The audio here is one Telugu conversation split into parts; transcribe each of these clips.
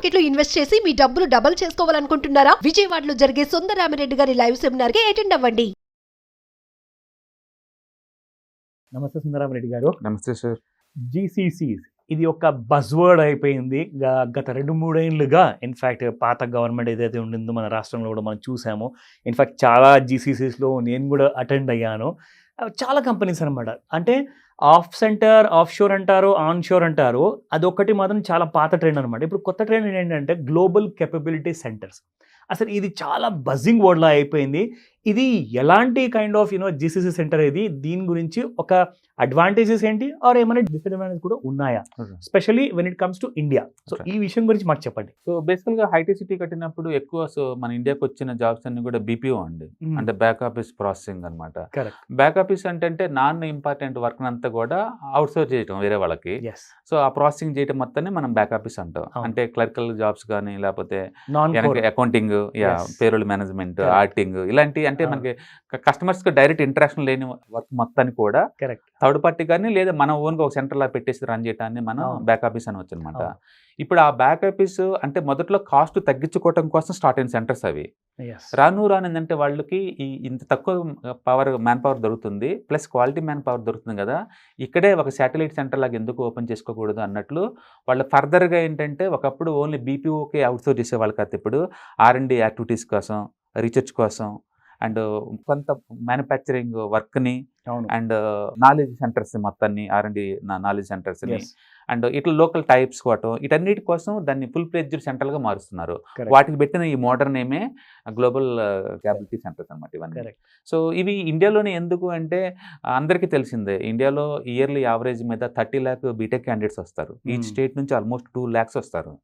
మార్కెట్ లో ఇన్వెస్ట్ చేసి మీ డబ్బులు డబుల్ చేసుకోవాలనుకుంటున్నారా? విజయవాడలో జరిగే సుందరరామిరెడ్డి గారి లైవ్ సెమినార్ కి అటెండ్ అవ్వండి. నమస్తే సుందరరామిరెడ్డి గారు. నమస్తే సార్. జీసీసీస్ ఇది ఒక బజ్వర్డ్ అయిపోయింది గత 2-3 ఏళ్ళుగా. ఇన్ఫ్యాక్ట్ పాత గవర్నమెంట్ ఏదైతే ఉండిందో మన రాష్ట్రంలో కూడా మనం చూసాము. ఇన్ఫ్యాక్ట్ చాలా జీసీసీస్లో నేను కూడా అటెండ్ అయ్యాను. చాలా కంపెనీస్ అనమాట. అంటే ఆఫ్ సెంటర్, ఆఫ్ షోర్ అంటారు, ఆన్ షోర్ అంటారు. అదొకటి మాత్రం చాలా పాత ట్రెండ్ అనమాట. ఇప్పుడు కొత్త ట్రెండ్ ఏంటంటే గ్లోబల్ కెపబిలిటీ సెంటర్స్. అసలు ఇది చాలా బజ్జింగ్ వర్డ్లా అయిపోయింది. ఇది ఎలాంటి కైండ్ ఆఫ్ జీసీసీ సెంటర్ ఇది? దీని గురించి ఒక అడ్వాంటేజెస్ ఏంటి, ఆర్ ఏమైనా డిసడ్వాంటేజెస్ కూడా ఉన్నాయా, specially when it comes to India? So ఈ విషయం గురించి మాకు చెప్పండి. సో బేసికల్గా హైటెక్ సిటీ కట్టినప్పుడు ఎక్కువ మన ఇండియాకి వచ్చిన జాబ్స్ అన్ని కూడా బీపీఓ అండి. అంటే బ్యాక్ ఆఫీస్ ప్రాసెసింగ్ అనమాట. బ్యాక్ ఆఫీస్ అంటే నాన్ ఇంపార్టెంట్ వర్క్ అంతా కూడా అవుట్ సోర్స్ చేయటం వేరే వాళ్ళకి. సో ఆ ప్రాసెసింగ్ చేయటం మొత్తాన్ని మనం బ్యాక్ ఆఫీస్ అంటాం. అంటే క్లరికల్ జాబ్స్ కానీ, లేకపోతే అకౌంటింగ్, పేరోల్ మేనేజ్మెంట్, ఆడిటింగ్, ఇలాంటి అంటే మనకి కస్టమర్స్ కి డైరెక్ట్ ఇంటరాక్షన్ లేని వర్క్ మొత్తాన్ని కూడా థర్డ్ పార్టీ కానీ లేదా మన ఓన్గా ఒక సెంటర్ లా పెట్టేసి రన్ చేయడాన్ని మనం బ్యాక్ ఆఫీస్ అనవచ్చు అనమాట. ఇప్పుడు ఆ బ్యాక్ ఆఫీస్ అంటే మొదట్లో కాస్ట్ తగ్గించుకోవడం కోసం స్టార్ట్ అయిన సెంటర్స్ అవి. రాను ఏంటంటే వాళ్ళకి ఇంత తక్కువ మ్యాన్ పవర్ దొరుకుతుంది, ప్లస్ క్వాలిటీ మ్యాన్ పవర్ దొరుకుతుంది కదా, ఇక్కడే ఒక శాటిలైట్ సెంటర్ లాగా ఎందుకు ఓపెన్ చేసుకోకూడదు అన్నట్లు వాళ్ళు ఫర్దర్గా ఏంటంటే ఒకప్పుడు ఓన్లీ బీపీఓకే అవుట్సోర్స్ చేసేవాళ్ళు కాదు, ఇప్పుడు R&D యాక్టివిటీస్ కోసం, రీసెర్చ్ కోసం, అండ్ కొంత మ్యానుఫ్యాక్చరింగ్ వర్క్ని, అండ్ నాలెడ్జ్ సెంటర్స్ మొత్తాన్ని, R&D నాలెడ్జ్ సెంటర్స్ని, అండ్ ఇట్లా లోకల్ టైప్స్ కోవటం, వీటన్నిటి కోసం దాన్ని ఫుల్ ప్లేజ్డ్ సెంటర్గా మారుస్తున్నారు. వాటికి పెట్టిన ఈ మోడర్న్ నేమే గ్లోబల్ క్యాపబిలిటీ సెంటర్స్ అనమాట ఇవన్నీ. సో ఇవి ఇండియాలోనే ఎందుకు అంటే అందరికీ తెలిసిందే, ఇండియాలో ఇయర్లీ యావరేజ్ మీద 30 lakh బీటెక్ క్యాండిడేట్స్ వస్తారు. ఈచ్ స్టేట్ నుంచి ఆల్మోస్ట్ 2 lakhs వస్తారు.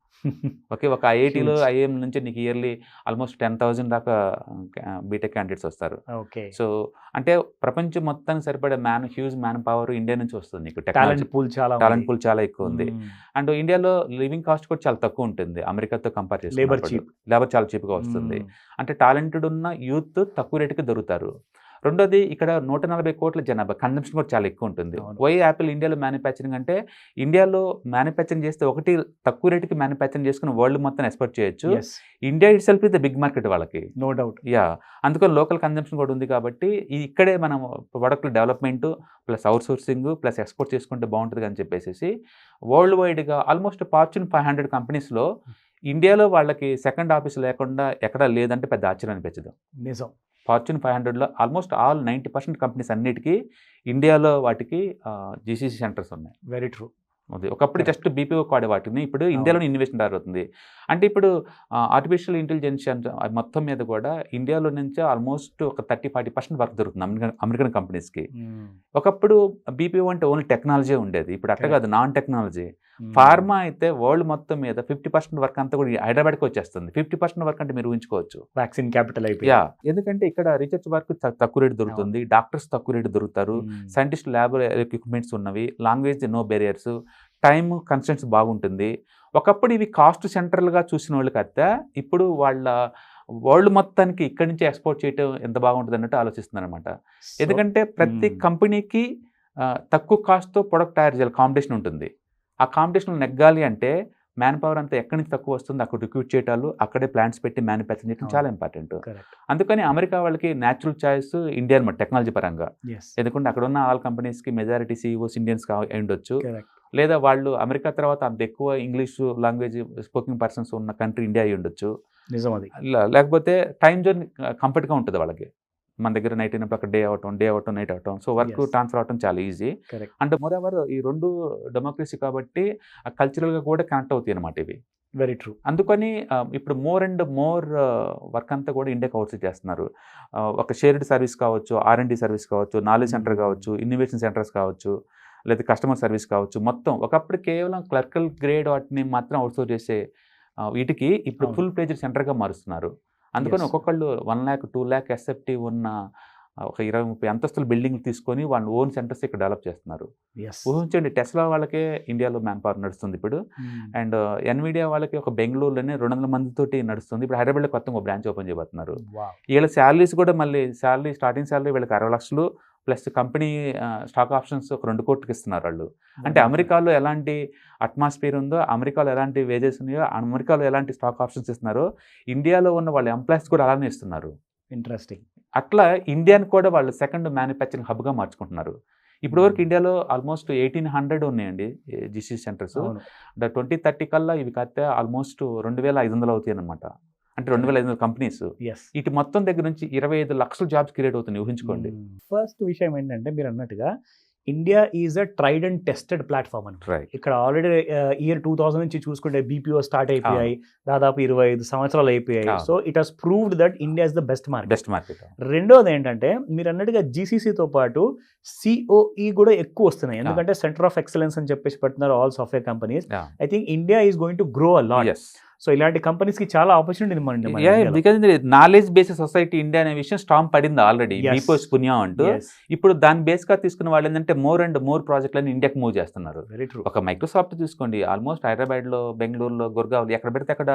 ఓకే, ఒక ఐఐటీలో ఐఏఎం నుంచి నీకు ఇయర్లీ ఆల్మోస్ట్ 10,000 దాకా బీటెక్ క్యాండిడేట్స్ వస్తారు. సో అంటే ప్రపంచం మొత్తానికి సరిపడే హ్యూజ్ మ్యాన్ పవర్ ఇండియా నుంచి వస్తుంది. నీకు టాలెంట్ పూల్ చాలా ఎక్కువ ఉంది. అండ్ ఇండియాలో లివింగ్ కాస్ట్ కూడా చాలా తక్కువ ఉంటుంది అమెరికాతో కంపేర్ చేస్తే. లేబర్ చాలా చీప్గా వస్తుంది. అంటే టాలెంటెడ్ ఉన్న యూత్ తక్కువ రేటుకి దొరుకుతారు. రెండోది, ఇక్కడ 140 కోట్ల జనాభా, కన్జంప్షన్ కూడా చాలా ఎక్కువ ఉంటుంది. వై యాపిల్ ఇండియాలో మ్యానుఫ్యాక్చరింగ్ అంటే ఇండియాలో మ్యానుఫ్యాక్చరింగ్ చేస్తే ఒకటి తక్కువ రేటుకి మ్యానుఫ్యాక్చరింగ్ చేసుకుని వరల్డ్ మొత్తం ఎక్స్పోర్ట్ చేయొచ్చు. India itself is the big market వాళ్ళకి, నో డౌట్. అందుకని లోకల్ కన్జంప్షన్ కూడా ఉంది. కాబట్టి ఇక్కడే మనం product development plus outsourcing plus export చేసుకుంటే బాగుంటుంది అని చెప్పేసి వరల్డ్ వైడ్గా ఆల్మోస్ట్ Fortune 500 కంపెనీస్లో ఇండియాలో వాళ్ళకి సెకండ్ ఆఫీస్ లేకుండా ఎక్కడా లేదంటే పెద్ద ఆశ్చర్యం అనిపించదు. నిజం. Fortune 500లో ఆల్మోస్ట్ ఆల్ 90% కంపెనీస్ అన్నిటికీ ఇండియాలో వాటికి జీసీసీ సెంటర్స్ ఉన్నాయి. Very true. అది ఒకప్పుడు జస్ట్ బీపీఓ కాడే వాటిని ఇప్పుడు ఇండియాలో ఇన్వెస్ట్మెంట్ అవుతుంది. అంటే ఇప్పుడు ఆర్టిఫిషియల్ ఇంటెలిజెన్స్ మొత్తం మీద కూడా ఇండియాలో నుంచి ఆల్మోస్ట్ ఒక 30-40% వర్క్ దొరుకుతుంది అమెరికన్ కంపెనీస్కి. ఒకప్పుడు బీపీఓ అంటే ఓన్లీ టెక్నాలజీ ఉండేది, ఇప్పుడు అట్లా కాదు, నాన్ టెక్నాలజీ. ఫార్మా అయితే వరల్డ్ మొత్తం మీద 50% వర్క్ అంతా కూడా హైదరాబాద్కి వచ్చేస్తుంది. 50% వర్క్ అంటే మీరు ఊహించుకోవచ్చు, వ్యాక్సిన్ క్యాపిటల్ అయిపోయి. ఎందుకంటే ఇక్కడ రీసెర్చ్ వర్క్ తక్కువ రేటు దొరుకుతుంది, డాక్టర్స్ తక్కువ రేటు దొరుకుతారు, సైంటిస్ట్ ల్యాబ్ ఎక్విప్మెంట్స్ ఉన్నవి, language no barriers, time constants బాగుంటుంది. ఒకప్పుడు ఇవి కాస్ట్ సెంటర్లుగా చూసిన వాళ్ళకి అయితే ఇప్పుడు వాళ్ళ వరల్డ్ మొత్తానికి ఇక్కడి నుంచి ఎక్స్పోర్ట్ చేయడం ఎంత బాగుంటుంది అన్నట్టు ఆలోచిస్తున్నారు అనమాట. ఎందుకంటే ప్రతి కంపెనీకి తక్కువ కాస్ట్తో ప్రొడక్ట్ తయారు చేయాలి, కాంపిటీషన్ ఉంటుంది. ఆ కాంపిటీషన్లో నెగ్గాలి అంటే మ్యాన్ పవర్ అంతా ఎక్కడి నుంచి తక్కువ వస్తుంది అక్కడ రిక్రూట్ చేయటాలు, అక్కడే ప్లాంట్స్ పెట్టి మ్యానుఫ్యాక్చరింగ్ చేయడం చాలా ఇంపార్టెంట్. అందుకని అమెరికా వాళ్ళకి న్యాచురల్ చాయిస్ ఇండియా అనమాట టెక్నాలజీ పరంగా. ఎందుకంటే అక్కడ ఉన్న ఆల్ కంపెనీస్కి మెజారిటీ CEOs ఇండియన్స్ ఉండొచ్చు, లేదా వాళ్ళు అమెరికా తర్వాత అంత ఎక్కువ ఇంగ్లీష్ లాంగ్వేజ్ స్పోకింగ్ పర్సన్స్ ఉన్న కంట్రీ ఇండియా అయి ఉండొచ్చు. నిజం అది. లేకపోతే టైం జోన్ కంఫర్ట్గా ఉంటుంది వాళ్ళకి. మన దగ్గర నైట్ అయినప్పుడు అక్కడ డే అవటం నైట్ అవటం, సో వర్క్ ట్రాన్స్ఫర్ అవటం చాలా ఈజీ. అంటే మోరెవర్ ఈ రెండు డెమోక్రసీ కాబట్టి కల్చరల్గా కూడా కనెక్ట్ అవుతాయి అనమాట ఇవి. Very true. అందుకని ఇప్పుడు మోర్ అండ్ మోర్ వర్క్ అంతా కూడా ఇండియాకి అవుట్సోర్స్ చేస్తున్నారు. ఒక షేర్డ్ సర్వీస్ కావచ్చు, R&D సర్వీస్ కావచ్చు, నాలెడ్జ్ సెంటర్ కావచ్చు, ఇన్నోవేషన్ సెంటర్స్ కావచ్చు, లేదా కస్టమర్ సర్వీస్ కావచ్చు, మొత్తం ఒకప్పుడు కేవలం క్లర్కల్ గ్రేడ్ వాటిని మాత్రం అవుట్సోర్స్ చేసే వీటికి ఇప్పుడు ఫుల్ ప్లేజ్డ్ సెంటర్గా మారుస్తున్నారు. అందుకని ఒక్కొక్కళ్ళు 1 lakh 2 lakh SFT ఉన్న ఒక 20-30 అంతస్తుల బిల్డింగ్ తీసుకొని వాళ్ళ ఓన్ సెంటర్స్ ఇక్కడ డెవలప్ చేస్తున్నారు. ఊహించండి, టెస్లా వాళ్ళకే ఇండియాలో మ్యాన్ పవర్ నడుస్తుంది ఇప్పుడు. అండ్ ఎన్విడియా వాళ్ళకి ఒక బెంగళూరులోనే 200 మందితోటి నడుస్తుంది. ఇప్పుడు హైదరాబాద్లో కొత్తగా బ్రాంచ్ ఓపెన్ చేయబోతున్నారు. వీళ్ళ శాలరీస్ కూడా మళ్ళీ స్టార్టింగ్ శాలరీ వీళ్ళకి 60 lakhs, plus company stock options ఒక 2 కోట్లకి ఇస్తున్నారు వాళ్ళు. అంటే అమెరికాలో ఎలాంటి అట్మాస్ఫియర్ ఉందో, అమెరికాలో ఎలాంటి వేజెస్ ఉన్నాయో, అమెరికాలో ఎలాంటి స్టాక్ ఆప్షన్స్ ఇస్తున్నారో ఇండియాలో ఉన్న వాళ్ళ ఎంప్లాయీస్ కూడా అలానే ఇస్తున్నారు. ఇంట్రెస్టింగ్. అట్లా ఇండియాని కూడా వాళ్ళు సెకండ్ మ్యానుఫ్యాక్చరింగ్ హబ్గా మార్చుకుంటున్నారు. ఇప్పటి వరకు ఇండియాలో ఆల్మోస్ట్ 1800 ఉన్నాయండి జీసీ సెంటర్స్. 2030 కల్లా ఇవి కాస్తే ఆల్మోస్ట్ 2500 అవుతాయి అనమాట. అంటే 2500 కంపెనీస్. ఇటు మొత్తం దగ్గర నుంచి 25 లక్షల జాబ్స్ క్రియేట్ అవుతున్నాయి, ఊహించుకోండి. ఫస్ట్ విషయం ఏంటంటే మీరు అన్నట్టుగా India is a tried and tested platform అని. ఇక్కడ ఆల్రెడీ ఇయర్ 2000 నుంచి చూసుకుంటే బీపీఓ స్టార్ట్ అయిపోయాయి, దాదాపు 25 సంవత్సరాలు అయిపోయాయి. So it has proved that India is the best market. రెండోది ఏంటంటే మీరు అన్నట్టుగా జీసీసీతో పాటు సిఓఈ కూడా ఎక్కువ వస్తున్నాయి, ఎందుకంటే సెంటర్ ఆఫ్ ఎక్సలెన్స్ అని చెప్పేసి పెడుతున్నారు all software companies. I think India is going to grow a lot. So ఇలాంటి కంపెనీస్ కి చాలా opportunity because knowledge based society India అనే విషయం స్టాంప్ పడింది ఆల్రెడీ, బీపోస్ పుణ్యం అంటూ. ఇప్పుడు దాని బేస్ గా తీసుకున్న వాళ్ళు ఏంటంటే మోర్ అండ్ మోర్ ప్రాజెక్టులను ఇండియాకి మూవ్ చేస్తున్నారు. ఒక మైక్రోసాఫ్ట్ చూసుకోండి, ఆల్మోస్ట్ హైదరాబాద్ లో, బెంగళూరులో, గుర్గావ్ ఎక్కడ పెడితే అక్కడ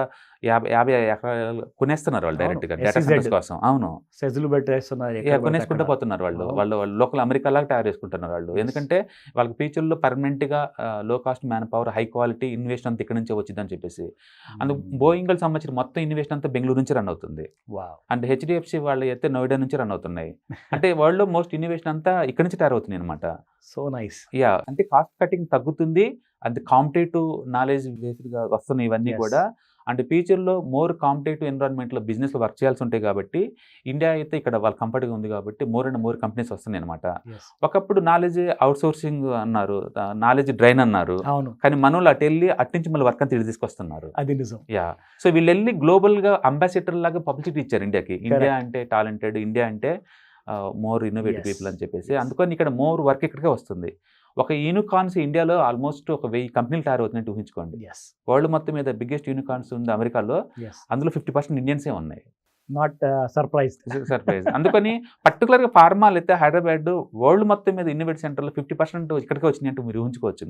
50 ఎకరాలు కొనేస్తున్నారు వాళ్ళు డైరెక్ట్ గా డేటా సెంటర్స్ కోసం. అవును, సెజులు పెట్టేస్తున్నారు, కొనేసుకుంటూ పోతున్నారు వాళ్ళు. లోకల్ అమెరికా లాగా తయారు చేసుకుంటున్నారు వాళ్ళు. ఎందుకంటే వాళ్ళకి ఫ్యూచర్ లో పర్మనెంట్ గా లో cost man power, high quality invest అంతా ఇక్కడ నుంచే వచ్చిందని చెప్పేసి. బోయింగ్ సంబంధించిన మొత్తం ఇన్వెస్ట్ అంతా బెంగళూరు నుంచి రన్ అవుతుంది. అండ్ హెచ్డిఎఫ్సి వాళ్ళు అయితే నోయిడా నుంచి రన్ అవుతున్నాయి. అంటే వరల్డ్ లో మోస్ట్ ఇన్వెస్ట్ అంతా ఇక్కడ నుంచి తయారు అవుతుంది అనమాట. So nice. అంటే కాస్ట్ కటింగ్ తగ్గుతుంది, అది కాంపిటేటివ్ నాలెడ్జ్ బేస్డ్ గా వస్తున్నాయి ఇవన్నీ కూడా. అంటే ఫ్యూచర్లో మోర్ కాంపిటేటివ్ ఎన్విరాన్మెంట్లో బిజినెస్లో వర్క్ చేయాల్సి ఉంటాయి కాబట్టి ఇండియా అయితే ఇక్కడ వాళ్ళ కంఫర్ట్గా ఉంది కాబట్టి మోర్ అండ్ మోర్ కంపెనీస్ వస్తున్నాయి అనమాట. ఒకప్పుడు నాలెడ్జ్ అవుట్ సోర్సింగ్ అన్నారు, నాలెడ్జ్ డ్రైన్ అన్నారు, కానీ మనోళ్ళు అటు వెళ్ళి అటు నుంచి మళ్ళీ వర్క్ అంతా ఇటు తీసుకొస్తున్నారు. అది నిజం. సో వీళ్ళు వెళ్ళి గ్లోబల్గా అంబాసిడర్ లాగా పబ్లిసిటీ ఇచ్చారు ఇండియాకి. ఇండియా అంటే టాలెంటెడ్, ఇండియా అంటే మోర్ ఇన్నోవేటివ్ పీపుల్ అని చెప్పేసి. అందుకని ఇక్కడ మోర్ వర్క్ ఇక్కడికే వస్తుంది. ఒక యూనికార్న్స్ ఇండియాలో ఆల్మోస్ట్ ఒక 1000 కంపెనీలు తయారు అవుతున్నట్టు ఊహించుకోండి. వరల్డ్ మొత్తం మీద బిగ్గెస్ట్ యూనికార్న్స్ ఉంది అమెరికాలో, అందులో 50% ఇండియన్సే ఉన్నాయి. Not surprise. అందుకని పర్టికులర్గా ఫార్మాలు అయితే హైదరాబాద్ వరల్డ్ మొత్తం మీద ఇన్నోవేట్ సెంటర్లో 50% ఇక్కడికే వచ్చినట్టు మీరు ఊహించుకోవచ్చు.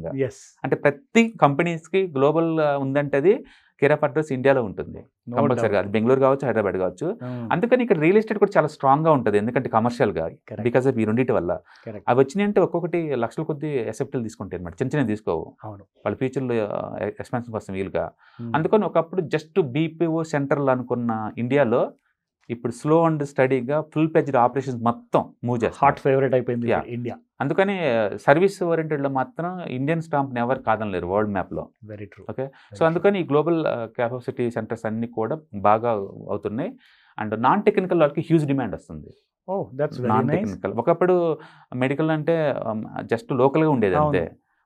అంటే ప్రతి కంపెనీస్కి గ్లోబల్ ఉందంటే అది కేర్ ఆఫ్ అడ్రస్ ఇండియాలో ఉంటుంది కంపల్సరీగా. అది బెంగళూరు కావచ్చు, హైదరాబాద్ కావచ్చు. అందుకని ఇక్కడ రియల్ ఎస్టేట్ కూడా చాలా స్ట్రాంగ్గా ఉంటుంది, ఎందుకంటే కమర్షియల్గా బికాస్ ఆఫ్ ఈ రెండింటి వల్ల. అవి వచ్చినాయంటే ఒక్కొక్కటి లక్షల కొద్ది ఎసెప్ట్లు తీసుకుంటాయి అనమాట, చిన్న చిన్న తీసుకోవు వాళ్ళ ఫ్యూచర్లో ఎక్స్పాన్షన్ కోసం వీలుగా. అందుకని ఒకప్పుడు జస్ట్ బీపీఓ సెంటర్లు అనుకున్న ఇండియాలో ఇప్పుడు స్లో అండ్ స్టడీగా ఫుల్ ప్లెజ్డ్ ఆపరేషన్స్ మొత్తం మూవ్ చేస్తారు. హాట్ ఫేవరెట్ అయిపోయింది ఇండియా. అందుకని సర్వీస్ ఓరియంటెడ్లో మాత్రం ఇండియన్ స్టాంప్ని ఎవరు కాదనలేరు వరల్డ్ మ్యాప్లో. Very true. ఓకే, సో అందుకని ఈ గ్లోబల్ కెపాసిటీ సెంటర్స్ అన్నీ కూడా బాగా అవుతున్నాయి. అండ్ నాన్ టెక్నికల్ వాళ్ళకి హ్యూజ్ డిమాండ్ వస్తుంది. నాన్ టెక్నికల్ ఒకప్పుడు మెడికల్ అంటే జస్ట్ లోకల్గా ఉండేది అంతే,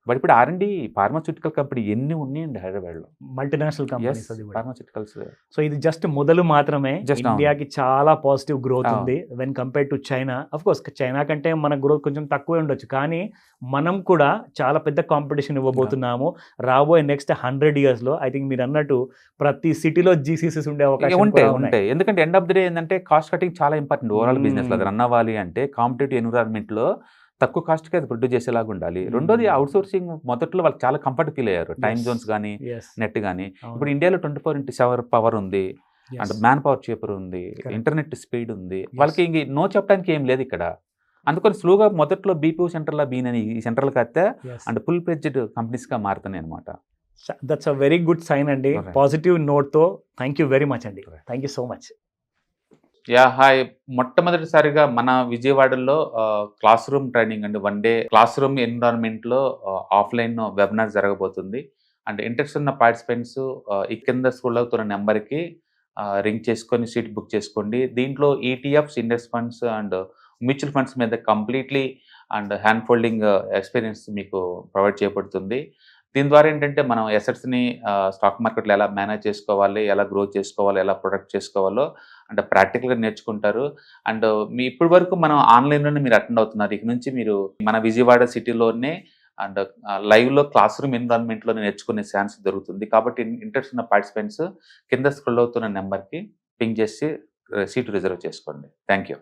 బట్ ఇప్పుడు R&D ఫార్మాస్యూటికల్ కంపెనీ ఎన్ని ఉన్నాయండి హైదరాబాద్లో, మల్టీనేషనల్ కంపెనీస్ ఫార్మాస్యూటికల్స్. సో ఇది జస్ట్ మొదలు మాత్రమే. ఇండియాకి చాలా పాజిటివ్ గ్రోత్ ఉంది when compared to China. Of course China కంటే మన గ్రోత్ కొంచెం తక్కువే ఉండొచ్చు, కానీ మనం కూడా చాలా పెద్ద కాంపిటీషన్ ఇవ్వబోతున్నాము రాబోయే నెక్స్ట్ 100 years లో. ఐ థింక్ మీరు అన్నట్టు ప్రతి సిటీలో జీసీసీస్ ఉండే అవకాశం ఉంటాయి. ఎందుకంటే ఎండ్ ఆఫ్ ది డే ఏంటంటే కాస్ట్ కటింగ్ చాలా ఇంపార్టెంట్ ఓవరాల్ బిజినెస్ లో. అది రన్ అవ్వాలి అంటే కాంపిటేటివ్ ఎన్విరాన్మెంట్లో తక్కువ కాస్ట్కి అది ప్రొడ్యూస్ చేసేలాగా ఉండాలి. రెండోది అవుట్ సోర్సింగ్ మొదట్లో వాళ్ళకి చాలా కంఫర్ట్ ఫీల్ అయ్యారు, టైమ్ జోన్స్ కానీ నెట్ కానీ. ఇప్పుడు ఇండియాలో 24/7 పవర్ ఉంది, అండ్ మ్యాన్ పవర్ చేపర్ ఉంది, ఇంటర్నెట్ స్పీడ్ ఉంది, వాళ్ళకి ఇంక నో చెప్పడానికి ఏం లేదు ఇక్కడ. అందుకని స్లోగా మొదట్లో బీపీఓ సెంటర్లో బీనని ఈ సెంటర్లకు వస్తే అండ్ ఫుల్ ప్లెడ్జ్డ్ కంపెనీస్గా మారుతున్నాయి అనమాట. That's a very good sign అండి, పాజిటివ్ నోట్తో. థ్యాంక్ యూ వెరీ మచ్ అండి. Thank you so much. Hi, మొట్టమొదటిసారిగా మన విజయవాడలో క్లాస్ రూమ్ ట్రైనింగ్ అండి, 1 day క్లాస్ రూమ్ ఎన్విరాన్మెంట్లో ఆఫ్లైన్ వెబినార్ జరగబోతుంది. అండ్ ఇంట్రెస్ట్ ఉన్న పార్టిసిపెంట్స్ ఈ కింద స్క్రోల్ అవుతున్న నెంబర్కి రింగ్ చేసుకొని సీట్ బుక్ చేసుకోండి. దీంట్లో ETFs, index funds and mutual funds మీద completely and hand folding experience మీకు ప్రొవైడ్ చేయబడుతుంది. దీని ద్వారా ఏంటంటే మనం ఎసెట్స్ని స్టాక్ మార్కెట్లో ఎలా మేనేజ్ చేసుకోవాలి, ఎలా గ్రో చేసుకోవాలి, ఎలా ప్రొడక్ట్ చేసుకోవాలో అంటే ప్రాక్టికల్గా నేర్చుకుంటారు. అండ్ మీ ఇప్పటి వరకు మనం ఆన్లైన్లోనే మీరు అటెండ్ అవుతున్నారు. ఇక నుంచి మీరు మన విజయవాడ సిటీలోనే అండ్ లైవ్లో క్లాస్ రూమ్ ఎన్విరాన్మెంట్లో నేర్చుకునే ఛాన్స్ దొరుకుతుంది. కాబట్టి ఇంట్రెస్ట్ ఉన్న పార్టిసిపెంట్స్ కింద స్క్రోల్ అవుతున్న నెంబర్కి పింగ్ చేసి సీటు రిజర్వ్ చేసుకోండి. Thank you.